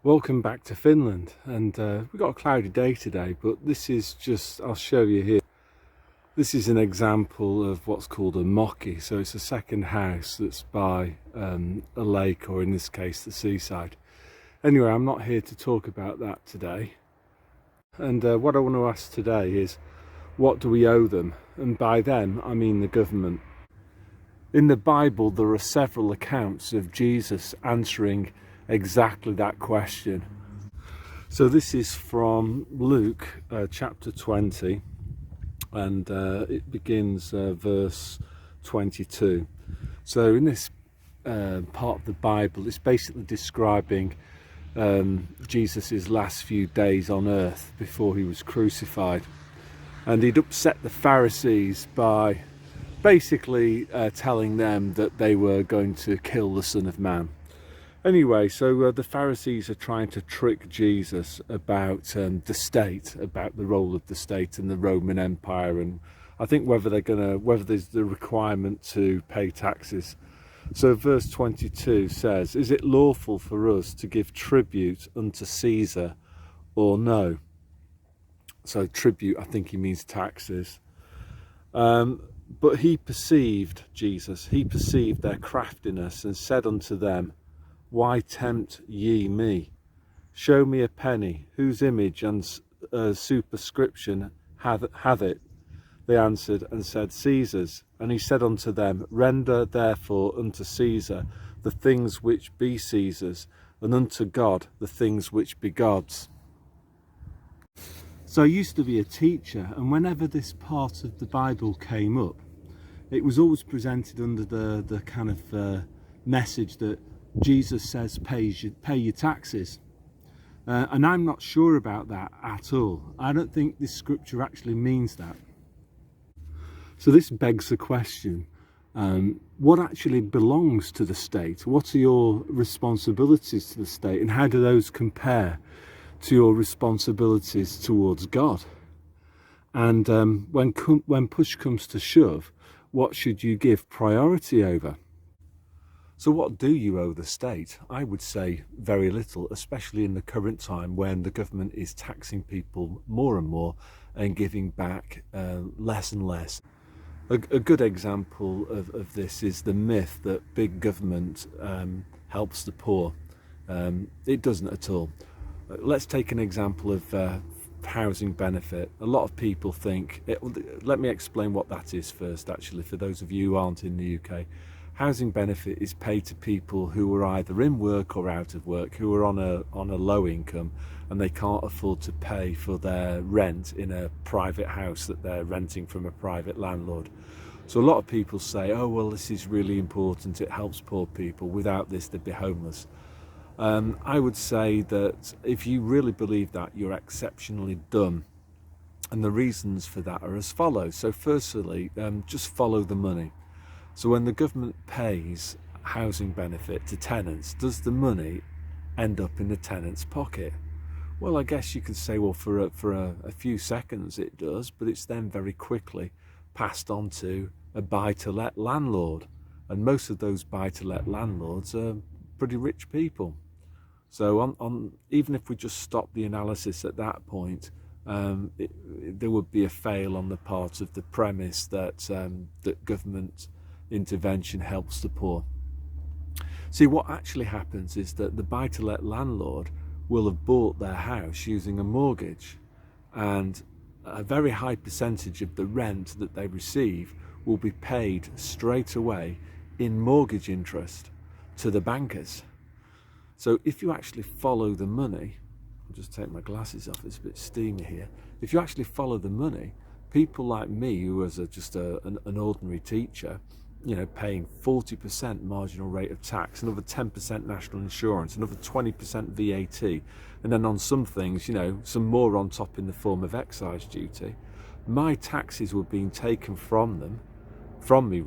Welcome back to Finland, and we've got a cloudy day today, but this is just, I'll show you here. This is an example of what's called a mocky. So it's a second house that's by a lake, or in this case the seaside. Anyway, I'm not here to talk about that today, and what I want to ask today is, what do we owe them? And by them I mean the government. In the Bible there are several accounts of Jesus answering exactly that question. So this is from Luke chapter 20, and it begins verse 22. So in this part of the Bible, it's basically describing Jesus's last few days on earth before he was crucified, and he'd upset the Pharisees by basically telling them that they were going to kill the Son of Man. Anyway, so the Pharisees are trying to trick Jesus about the state, about the role of the state in the Roman Empire, and I think whether there's the requirement to pay taxes. So verse 22 says, "Is it lawful for us to give tribute unto Caesar or no?" So tribute, I think he means taxes. But Jesus perceived their craftiness, and said unto them, "Why tempt ye me? Show me a penny, whose image and superscription hath it?" They answered and said, "Caesar's." And he said unto them, "Render therefore unto Caesar the things which be Caesar's, and unto God the things which be God's." So I used to be a teacher, and whenever this part of the Bible came up, it was always presented under the kind of message that Jesus says pay your taxes, and I'm not sure about that at all. I don't think this scripture actually means that. So this begs the question, what actually belongs to the state? What are your responsibilities to the state, and how do those compare to your responsibilities towards God? And when push comes to shove, what should you give priority over? So what do you owe the state? I would say very little, especially in the current time when the government is taxing people more and more and giving back less and less. A good example of this is the myth that big government helps the poor. It doesn't at all. Let's take an example of housing benefit. A lot of people think, let me explain what that is first, actually, for those of you who aren't in the UK. Housing benefit is paid to people who are either in work or out of work, who are on a low income, and they can't afford to pay for their rent in a private house that they're renting from a private landlord. So a lot of people say, oh well, this is really important, it helps poor people, without this they'd be homeless. I would say that if you really believe that, you're exceptionally dumb, and the reasons for that are as follows. So firstly, just follow the money. So when the government pays housing benefit to tenants, does the money end up in the tenant's pocket? Well, I guess you could say, well, for a few seconds it does, but it's then very quickly passed on to a buy-to-let landlord, and most of those buy-to-let landlords are pretty rich people. So even if we just stop the analysis at that point, there would be a fail on the part of the premise that that government intervention helps the poor. See, what actually happens is that the buy-to-let landlord will have bought their house using a mortgage, and a very high percentage of the rent that they receive will be paid straight away in mortgage interest to the bankers. So if you actually follow the money, I'll just take my glasses off, it's a bit steamy here. If you actually follow the money, people like me, who was just an ordinary teacher, you know, paying 40% marginal rate of tax, another 10% national insurance, another 20% VAT, and then on some things, you know, some more on top in the form of excise duty, my taxes were being taken from me,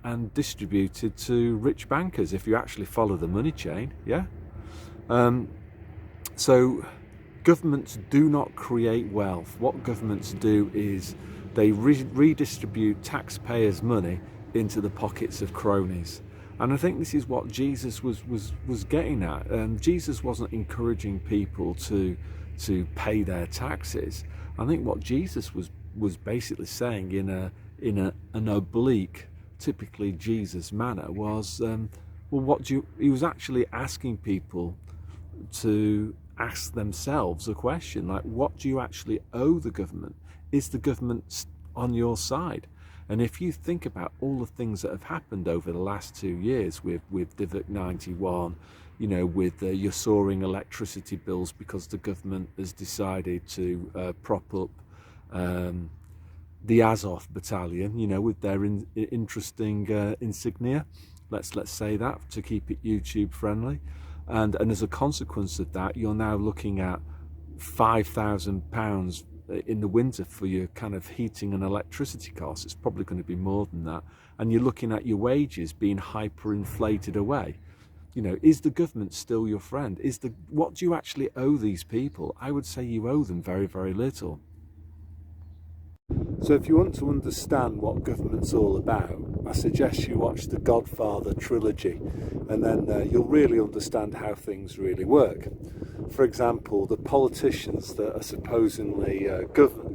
and distributed to rich bankers, if you actually follow the money chain, yeah? So governments do not create wealth. What governments do is they redistribute taxpayers' money into the pockets of cronies. And I think this is what Jesus was getting at. Jesus wasn't encouraging people to pay their taxes. I think what Jesus was basically saying in an oblique, typically Jesus manner was, well, he was actually asking people to ask themselves a question like, what do you actually owe the government? Is the government on your side? And if you think about all the things that have happened over the last 2 years with Divic 91, with your soaring electricity bills because the government has decided to prop up the Azov battalion, with their interesting insignia, let's say that, to keep it YouTube friendly. And as a consequence of that, you're now looking at £5,000 in the winter for your kind of heating and electricity costs. It's probably going to be more than that. And you're looking at your wages being hyperinflated away. Is the government still your friend? What do you actually owe these people? I would say you owe them very, very little. So if you want to understand what government's all about, I suggest you watch the Godfather trilogy, and then you'll really understand how things really work. For example, the politicians that are supposedly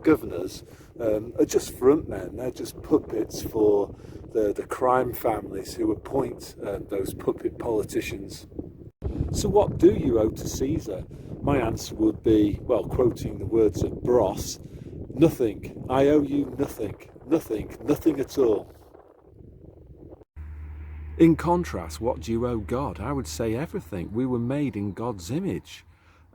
governors are just frontmen. They're just puppets for the crime families who appoint those puppet politicians. So what do you owe to Caesar? My answer would be, well, quoting the words of Bros, nothing. I owe you nothing. Nothing at all. In contrast, what do you owe God? I would say everything. We were made in God's image.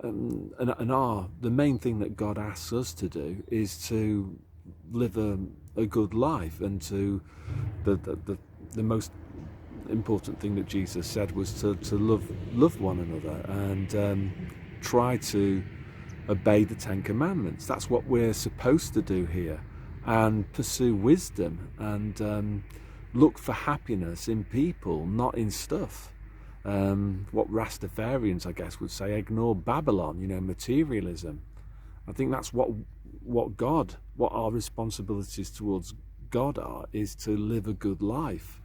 And the main thing that God asks us to do is to live a good life, and to the most important thing that Jesus said was to love one another and try to obey the Ten Commandments. That's what we're supposed to do here, and pursue wisdom and look for happiness in people, not in stuff. What Rastafarians, I guess, would say, ignore Babylon, materialism. I think that's what our responsibilities towards God are, is to live a good life.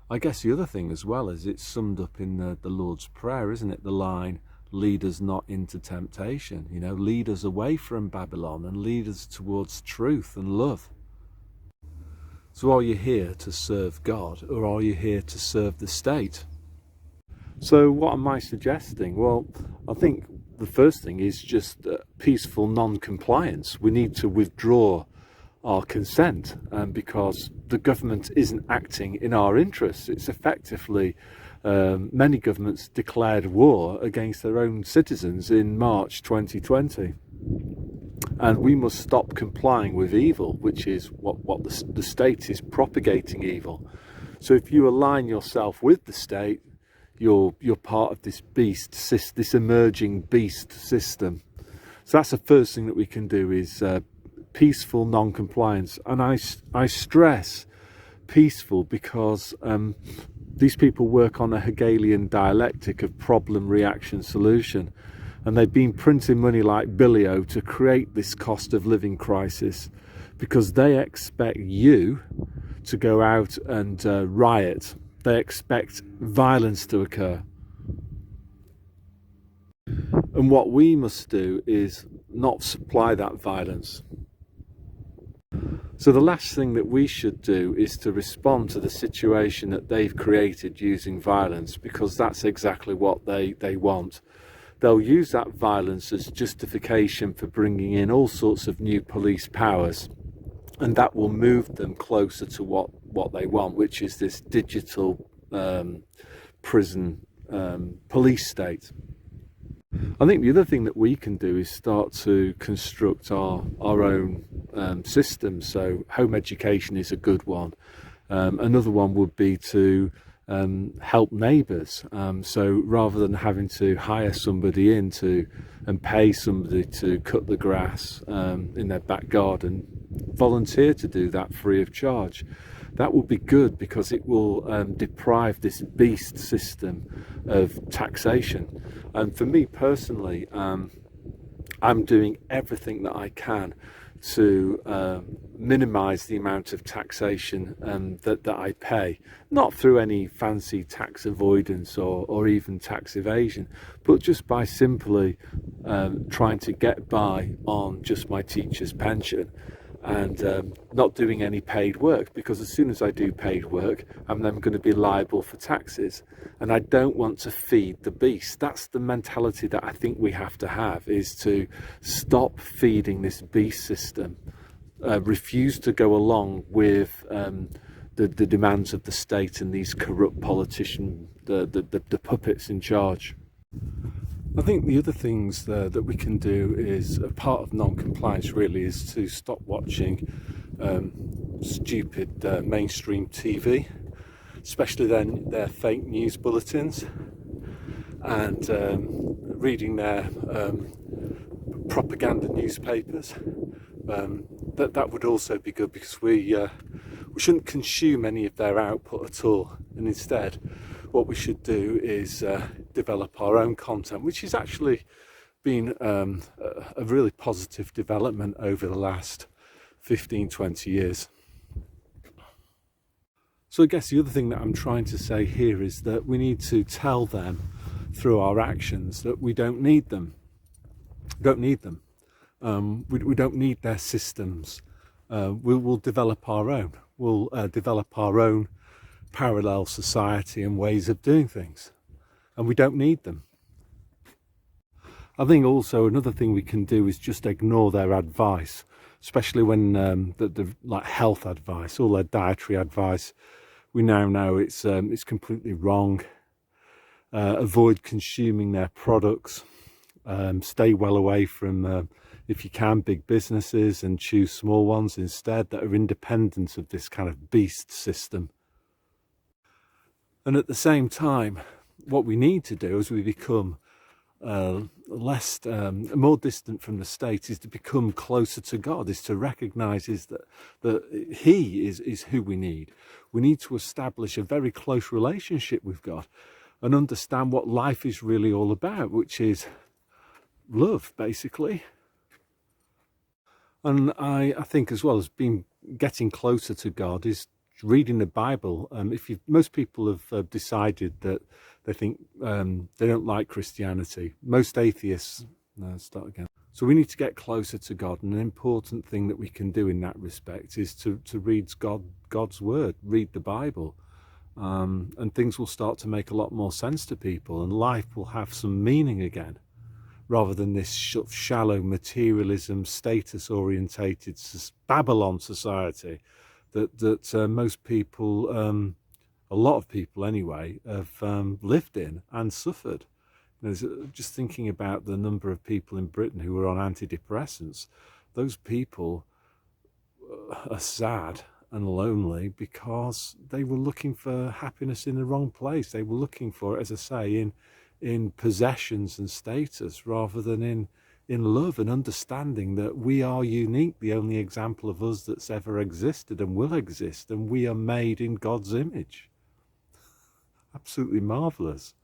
I guess the other thing as well is it's summed up in the Lord's Prayer, isn't it? The line, lead us not into temptation, lead us away from Babylon and lead us towards truth and love. So are you here to serve God, or are you here to serve the state? So what am I suggesting? Well, I think the first thing is just peaceful non-compliance. We need to withdraw our consent because the government isn't acting in our interests. It's effectively, many governments declared war against their own citizens in March 2020. And we must stop complying with evil, which is what the state is propagating evil. So if you align yourself with the state, you're part of this this emerging beast system. So that's the first thing that we can do, is peaceful non-compliance. And I stress peaceful because these people work on a Hegelian dialectic of problem, reaction, solution. And they've been printing money like Billy-O to create this cost of living crisis, because they expect you to go out and riot. They expect violence to occur. And what we must do is not supply that violence. So the last thing that we should do is to respond to the situation that they've created using violence, because that's exactly what they want. They'll use that violence as justification for bringing in all sorts of new police powers, and that will move them closer to what they want, which is this digital prison police state. I think the other thing that we can do is start to construct our own system. So home education is a good one. Another one would be to help neighbours. So rather than having to hire somebody in and pay somebody to cut the grass in their back garden, volunteer to do that free of charge. That will be good, because it will deprive this beast system of taxation. And for me personally, I'm doing everything that I can to minimise the amount of taxation that I pay, not through any fancy tax avoidance or even tax evasion, but just by simply trying to get by on just my teacher's pension and not doing any paid work, because as soon as I do paid work, I'm then going to be liable for taxes, and I don't want to feed the beast. That's the mentality that I think we have to have, is to stop feeding this beast system, refuse to go along with the demands of the state and these corrupt politicians, the puppets in charge. I think the other things that we can do is, a part of non-compliance really, is to stop watching stupid mainstream TV, especially then their fake news bulletins, and reading their propaganda newspapers. That would also be good, because we shouldn't consume any of their output at all, and instead what we should do is develop our own content, which has actually been a really positive development over the last 15-20 years. So I guess the other thing that I'm trying to say here is that we need to tell them through our actions that we don't need them. We don't need them. We don't need their systems. We'll develop our own. We'll develop our own parallel society and ways of doing things, and we don't need them. I think also another thing we can do is just ignore their advice, especially when the like health advice, all their dietary advice. We now know it's completely wrong. Avoid consuming their products. Stay well away from, if you can, big businesses, and choose small ones instead that are independent of this kind of beast system. And at the same time, what we need to do as we become more distant from the state, is to become closer to God, is to recognise that He is who we need. We need to establish a very close relationship with God and understand what life is really all about, which is love, basically. And I think, as well as getting closer to God, is reading the Bible. Most people have decided that they think they don't like Christianity. Most atheists, start again. So we need to get closer to God, and an important thing that we can do in that respect is to read God's word, read the Bible, and things will start to make a lot more sense to people, and life will have some meaning again, rather than this shallow materialism, status-orientated Babylon society that most people, a lot of people anyway, have lived in and suffered. Just thinking about the number of people in Britain who were on antidepressants, those people are sad and lonely because they were looking for happiness in the wrong place. They were looking for it, as I say, in possessions and status, rather than in love and understanding that we are unique, the only example of us that's ever existed and will exist, and we are made in God's image. Absolutely marvellous.